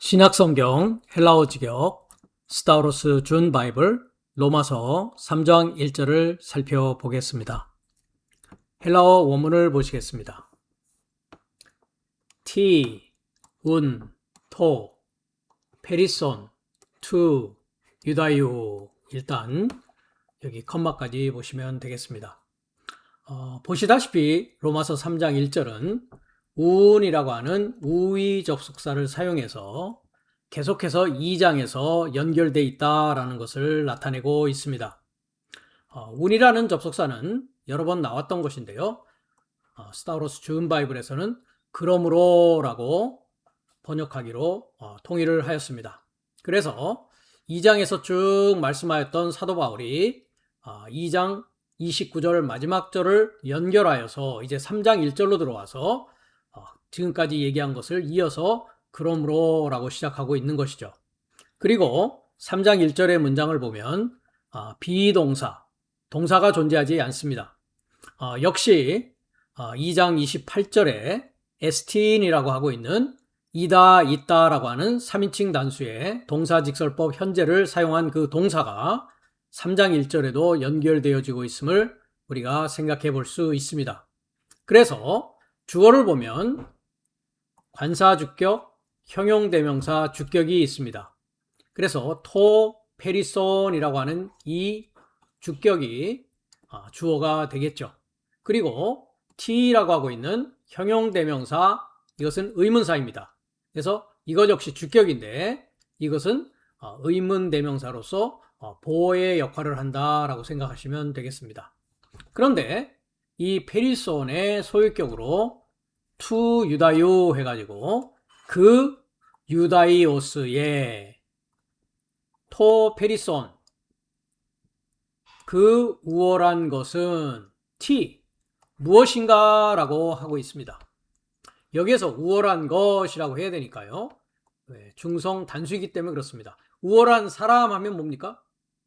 신약성경 헬라어 직역 스타우로스 준 바이블 로마서 3장 1절을 살펴보겠습니다. 헬라어 원문을 보시겠습니다. 티, 운, 토, 페리손, 투, 유다요. 일단 여기 컴마까지 보시면 되겠습니다. 보시다시피 로마서 3장 1절은 운이라고 하는 우위 접속사를 사용해서 계속해서 2장에서 연결되어 있다라는 것을 나타내고 있습니다. 운이라는 접속사는 여러 번 나왔던 것인데요. 스타우로스 준 바이블에서는 그러므로 라고 번역하기로 통일을 하였습니다. 그래서 2장에서 쭉 말씀하였던 사도 바울이 2장 29절 마지막 절을 연결하여서 이제 3장 1절로 들어와서 지금까지 얘기한 것을 이어서 그러므로 라고 시작하고 있는 것이죠. 그리고 3장 1절의 문장을 보면 비동사, 동사가 존재하지 않습니다. 역시 2장 28절에 에스틴이라고 하고 있는 이다, 있다라고 하는 3인칭 단수의 동사직설법 현재를 사용한 그 동사가 3장 1절에도 연결되어지고 있음을 우리가 생각해 볼 수 있습니다. 그래서 주어를 보면 관사주격, 형용대명사 주격이 있습니다. 그래서 토, 페리손이라고 하는 이 주격이 주어가 되겠죠. 그리고 티라고 하고 있는 형용대명사, 이것은 의문사입니다. 그래서 이것 역시 주격인데 이것은 의문대명사로서 보호의 역할을 한다라고 생각하시면 되겠습니다. 그런데 이 페리손의 소유격으로 투 유다요 해가지고 그 유다이오스의 토 페리손, 그 우월한 것은 티 무엇인가 라고 하고 있습니다. 여기에서 우월한 것이라고 해야 되니까요. 중성 단수이기 때문에 그렇습니다. 우월한 사람 하면 뭡니까?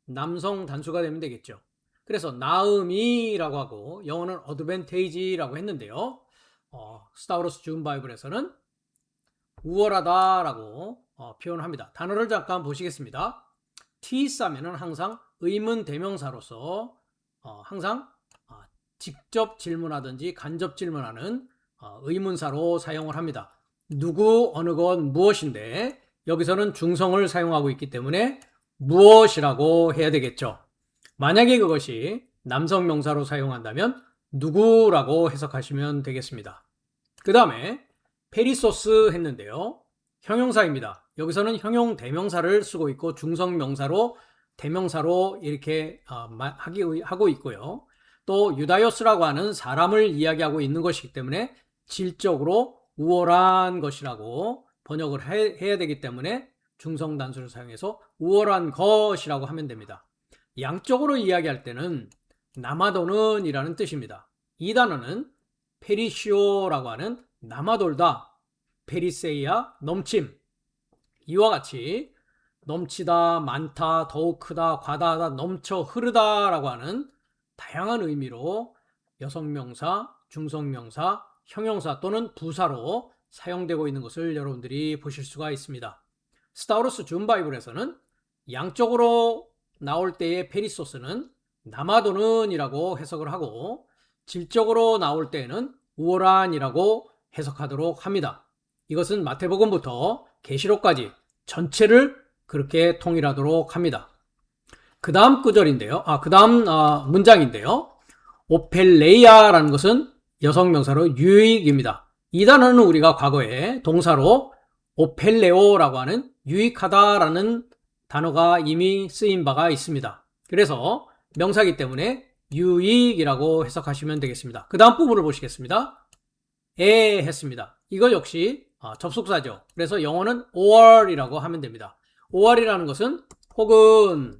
남성 단수가 되면 되겠죠. 그래서 나음이라고 하고 영어는 어드밴테이지라고 했는데요. 스타우로스 준 바이블에서는 우월하다라고 표현합니다. 단어를 잠깐 보시겠습니다. 티싸면은 항상 의문 대명사로서 항상 직접 질문하든지 간접 질문하는 의문사로 사용을 합니다. 누구, 어느 것, 무엇인데 여기서는 중성을 사용하고 있기 때문에 무엇이라고 해야 되겠죠. 만약에 그것이 남성 명사로 사용한다면 누구라고 해석하시면 되겠습니다. 그 다음에 페리소스 했는데요. 형용사입니다. 여기서는 형용 대명사를 쓰고 있고 중성 명사로 대명사로 이렇게 하고 있고요. 또 유다요스라고 하는 사람을 이야기하고 있는 것이기 때문에 질적으로 우월한 것이라고 번역을 해야 되기 때문에 중성 단수를 사용해서 우월한 것이라고 하면 됩니다. 양쪽으로 이야기할 때는 남아도는 이라는 뜻입니다. 이 단어는 페리시오라고 하는 남아돌다, 페리세이아, 넘침, 이와 같이 넘치다, 많다, 더욱 크다, 과다하다, 넘쳐 흐르다 라고 하는 다양한 의미로 여성명사, 중성명사, 형용사 또는 부사로 사용되고 있는 것을 여러분들이 보실 수가 있습니다. 스타우로스 준 바이블에서는 양쪽으로 나올 때의 페리소스는 남아도는 이라고 해석을 하고 질적으로 나올 때에는 우월한 이라고 해석하도록 합니다. 이것은 마태복음부터 계시록까지 전체를 그렇게 통일하도록 합니다. 그 다음 구절인데요. 그 다음 문장인데요. 오펠레이아라는 것은 여성명사로 유익입니다. 이 단어는 우리가 과거에 동사로 오펠레오라고 하는 유익하다라는 단어가 이미 쓰인 바가 있습니다. 그래서 명사이기 때문에 유익이라고 해석하시면 되겠습니다. 그 다음 부분을 보시겠습니다. 했습니다. 이거 역시 접속사죠. 그래서 영어는 or이라고 하면 됩니다. or이라는 것은 혹은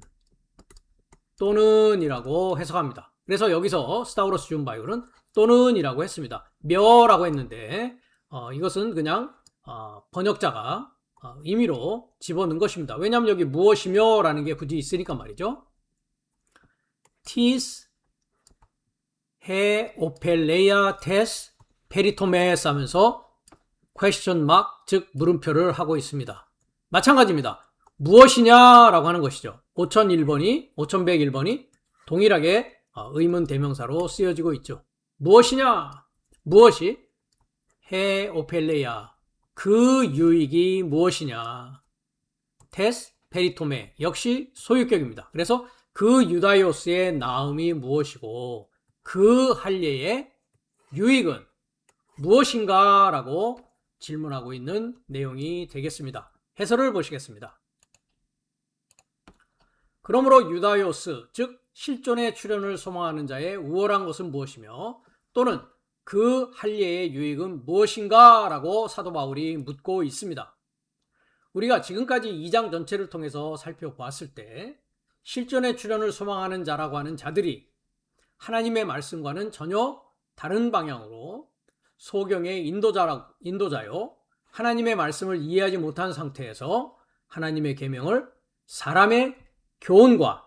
또는 이라고 해석합니다. 그래서 여기서 스타우로스 준 바이블은 또는 이라고 했습니다. 며라고 했는데 이것은 그냥 번역자가 임의로 집어넣은 것입니다. 왜냐하면 여기 무엇이며 라는 게 굳이 있으니까 말이죠. 티스 헤 오펠레이아 테스 페리토메스 하면서 question mark 즉 물음표를 하고 있습니다. 마찬가지입니다. 무엇이냐라고 하는 것이죠. 5101번이 동일하게 의문 대명사로 쓰여지고 있죠. 무엇이냐? 무엇이? 헤 오펠레야. 그 유익이 무엇이냐? 테스 페리토메. 역시 소유격입니다. 그래서 그 유다요스의 나음이 무엇이고 그 할례의 유익은 무엇인가? 라고 질문하고 있는 내용이 되겠습니다. 해설을 보시겠습니다. 그러므로 유다요스, 즉 실존의 출현을 소망하는 자의 우월한 것은 무엇이며 또는 그 할례의 유익은 무엇인가? 라고 사도 바울이 묻고 있습니다. 우리가 지금까지 2장 전체를 통해서 살펴보았을 때 실존의 출현을 소망하는 자라고 하는 자들이 하나님의 말씀과는 전혀 다른 방향으로 소경의 인도자요 하나님의 말씀을 이해하지 못한 상태에서 하나님의 계명을 사람의 교훈과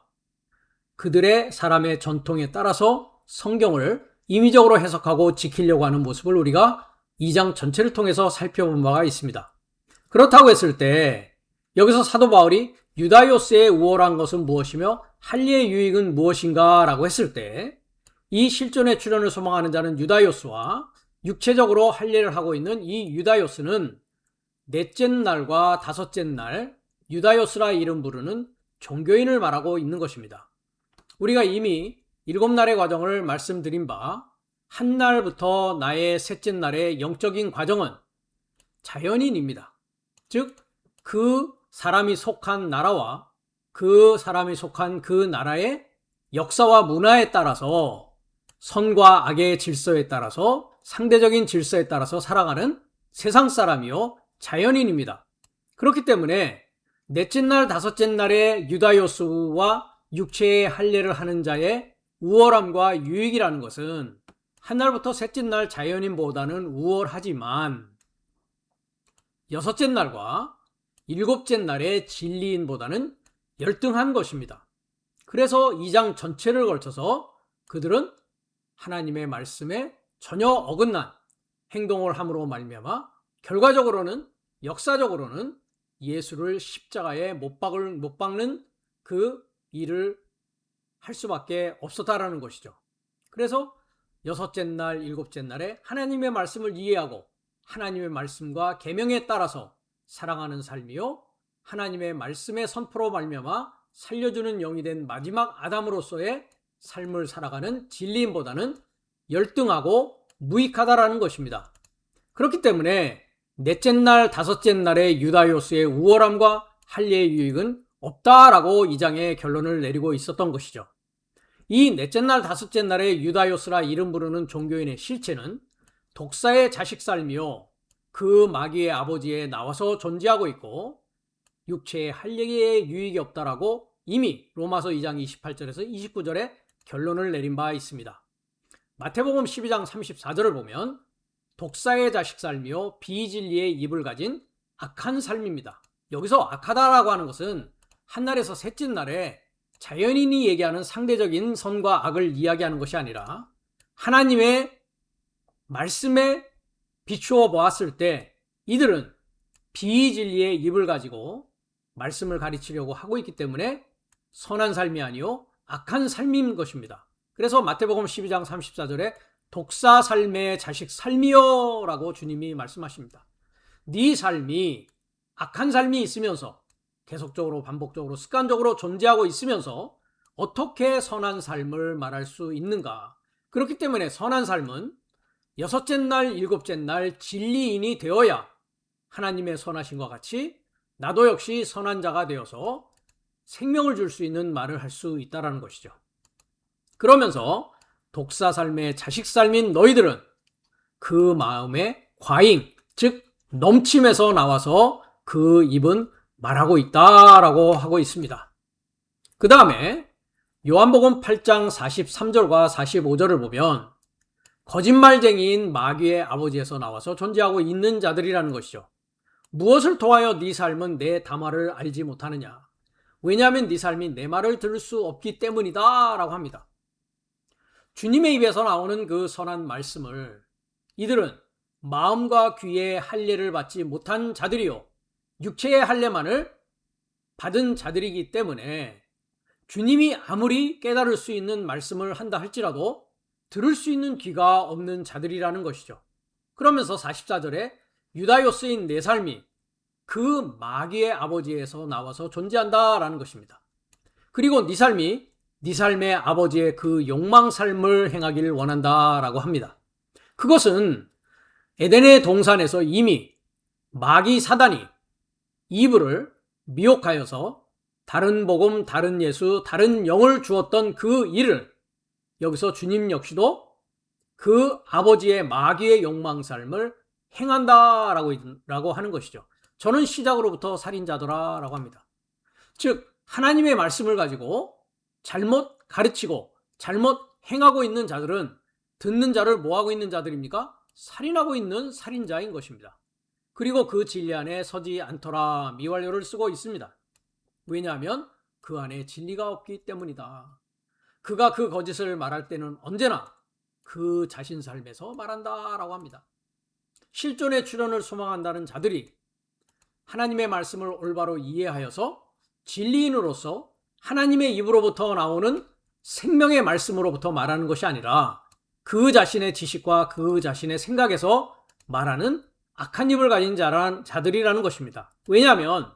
그들의 사람의 전통에 따라서 성경을 임의적으로 해석하고 지키려고 하는 모습을 우리가 2장 전체를 통해서 살펴본 바가 있습니다. 그렇다고 했을 때 여기서 사도 바울이 유다요스의 우월한 것은 무엇이며 할례의 유익은 무엇인가 라고 했을 때 이 실존의 출현을 소망하는 자는 유다요스와 육체적으로 할례를 하고 있는 이 유다요스는 넷째 날과 다섯째 날 유다요스라 이름 부르는 종교인을 말하고 있는 것입니다. 우리가 이미 7날의 과정을 말씀드린 바 한 날부터 나의 셋째 날의 영적인 과정은 자연인입니다. 즉 그 사람이 속한 나라와 그 사람이 속한 그 나라의 역사와 문화에 따라서 선과 악의 질서에 따라서 상대적인 질서에 따라서 살아가는 세상 사람이요 자연인입니다. 그렇기 때문에 넷째 날 다섯째 날의 유다요스와 육체의 할례를 하는 자의 우월함과 유익이라는 것은 한 날부터 셋째 날 자연인보다는 우월하지만 여섯째 날과 일곱째 날의 진리인보다는 열등한 것입니다. 그래서 2장 전체를 걸쳐서 그들은 하나님의 말씀에 전혀 어긋난 행동을 함으로 말미암아 결과적으로는 역사적으로는 예수를 십자가에 못 박는 그 일을 할 수밖에 없었다라는 것이죠. 그래서 여섯째 날, 일곱째 날에 하나님의 말씀을 이해하고 하나님의 말씀과 계명에 따라서 살아가는 삶이요 하나님의 말씀의 선포로 말미암아 살려주는 영이 된 마지막 아담으로서의 삶을 살아가는 진리인보다는 열등하고 무익하다라는 것입니다. 그렇기 때문에 넷째 날, 다섯째 날의 유다요스의 우월함과 할례의 유익은 없다라고 2장의 결론을 내리고 있었던 것이죠. 이 넷째 날, 다섯째 날의 유다요스라 이름 부르는 종교인의 실체는 독사의 자식 삶이요 그 마귀의 아버지에 나와서 존재하고 있고 육체의 할례의 유익이 없다라고 이미 로마서 2장 28절에서 29절에 결론을 내린 바 있습니다. 마태복음 12장 34절을 보면 독사의 자식 삶이요 비진리의 입을 가진 악한 삶입니다. 여기서 악하다라고 하는 것은 한날에서 셋째 날에 자연인이 얘기하는 상대적인 선과 악을 이야기하는 것이 아니라 하나님의 말씀에 비추어 보았을 때 이들은 비진리의 입을 가지고 말씀을 가르치려고 하고 있기 때문에 선한 삶이 아니요 악한 삶인 것입니다. 그래서 마태복음 12장 34절에 독사 삶의 자식 삶이요 라고 주님이 말씀하십니다. 네 삶이 악한 삶이 있으면서 계속적으로 반복적으로 습관적으로 존재하고 있으면서 어떻게 선한 삶을 말할 수 있는가? 그렇기 때문에 선한 삶은 여섯째 날, 일곱째 날 진리인이 되어야 하나님의 선하심과 같이 나도 역시 선한 자가 되어서 생명을 줄 수 있는 말을 할 수 있다는 것이죠. 그러면서 독사 삶의 자식 삶인 너희들은 그 마음의 과잉, 즉 넘침에서 나와서 그 입은 말하고 있다라고 하고 있습니다. 그 다음에 요한복음 8장 43절과 45절을 보면 거짓말쟁이인 마귀의 아버지에서 나와서 존재하고 있는 자들이라는 것이죠. 무엇을 통하여 네 삶은 내 담화를 알지 못하느냐? 왜냐하면 네 삶이 내 말을 들을 수 없기 때문이다 라고 합니다. 주님의 입에서 나오는 그 선한 말씀을 이들은 마음과 귀에 할례를 받지 못한 자들이요 육체의 할례만을 받은 자들이기 때문에 주님이 아무리 깨달을 수 있는 말씀을 한다 할지라도 들을 수 있는 귀가 없는 자들이라는 것이죠. 그러면서 44절에 유다요스인 내 삶이 그 마귀의 아버지에서 나와서 존재한다라는 것입니다. 그리고 네 삶이 네 삶의 아버지의 그 욕망 삶을 행하기를 원한다라고 합니다. 그것은 에덴의 동산에서 이미 마귀 사단이 이브를 미혹하여서 다른 복음, 다른 예수, 다른 영을 주었던 그 일을 여기서 주님 역시도 그 아버지의 마귀의 욕망 삶을 행한다라고 하는 것이죠. 저는 시작으로부터 살인자더라라고 합니다. 즉 하나님의 말씀을 가지고 잘못 가르치고 잘못 행하고 있는 자들은 듣는 자를 뭐하고 있는 자들입니까? 살인하고 있는 살인자인 것입니다. 그리고 그 진리 안에 서지 않더라 미완료를 쓰고 있습니다. 왜냐하면 그 안에 진리가 없기 때문이다. 그가 그 거짓을 말할 때는 언제나 그 자신 삶에서 말한다라고 합니다. 실존의 출현을 소망한다는 자들이 하나님의 말씀을 올바로 이해하여서 진리인으로서 하나님의 입으로부터 나오는 생명의 말씀으로부터 말하는 것이 아니라 그 자신의 지식과 그 자신의 생각에서 말하는 악한 입을 가진 자들이라는 것입니다. 왜냐하면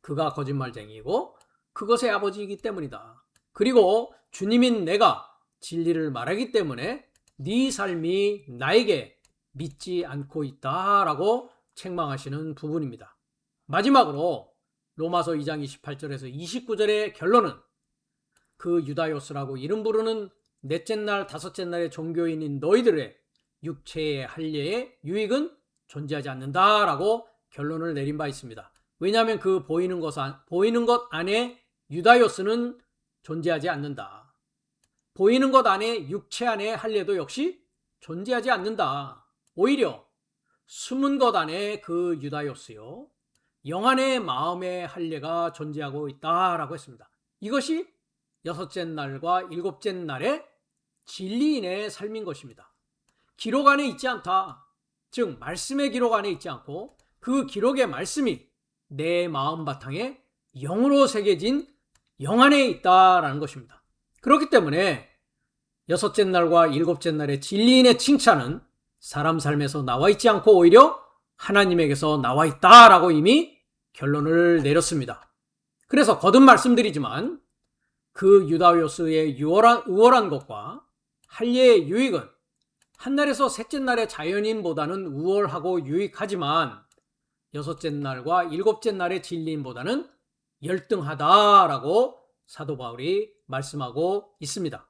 그가 거짓말쟁이이고 그것의 아버지이기 때문이다. 그리고 주님인 내가 진리를 말하기 때문에 네 삶이 나에게 믿지 않고 있다라고 책망하시는 부분입니다. 마지막으로 로마서 2장 28절에서 29절의 결론은 그 유다요스라고 이름 부르는 넷째 날, 다섯째 날의 종교인인 너희들의 육체의 할례의 유익은 존재하지 않는다라고 결론을 내린 바 있습니다. 왜냐하면 그 보이는 것 안에 유다요스는 존재하지 않는다. 보이는 것 안에 육체 안에 할례도 역시 존재하지 않는다. 오히려 숨은 것 안에 그 유다요스요 영 안의 마음의 할례가 존재하고 있다라고 했습니다. 이것이 여섯째 날과 일곱째 날의 진리인의 삶인 것입니다. 기록 안에 있지 않다. 즉 말씀의 기록 안에 있지 않고 그 기록의 말씀이 내 마음 바탕에 영으로 새겨진 영 안에 있다라는 것입니다. 그렇기 때문에 여섯째 날과 일곱째 날의 진리인의 칭찬은 사람 삶에서 나와 있지 않고 오히려 하나님에게서 나와 있다라고 이미 결론을 내렸습니다. 그래서 거듭 말씀드리지만 그 유다요스의 우월한 것과 할례의 유익은 한날에서 셋째 날의 자연인보다는 우월하고 유익하지만 여섯째 날과 일곱째 날의 진리인보다는 열등하다라고 사도 바울이 말씀하고 있습니다.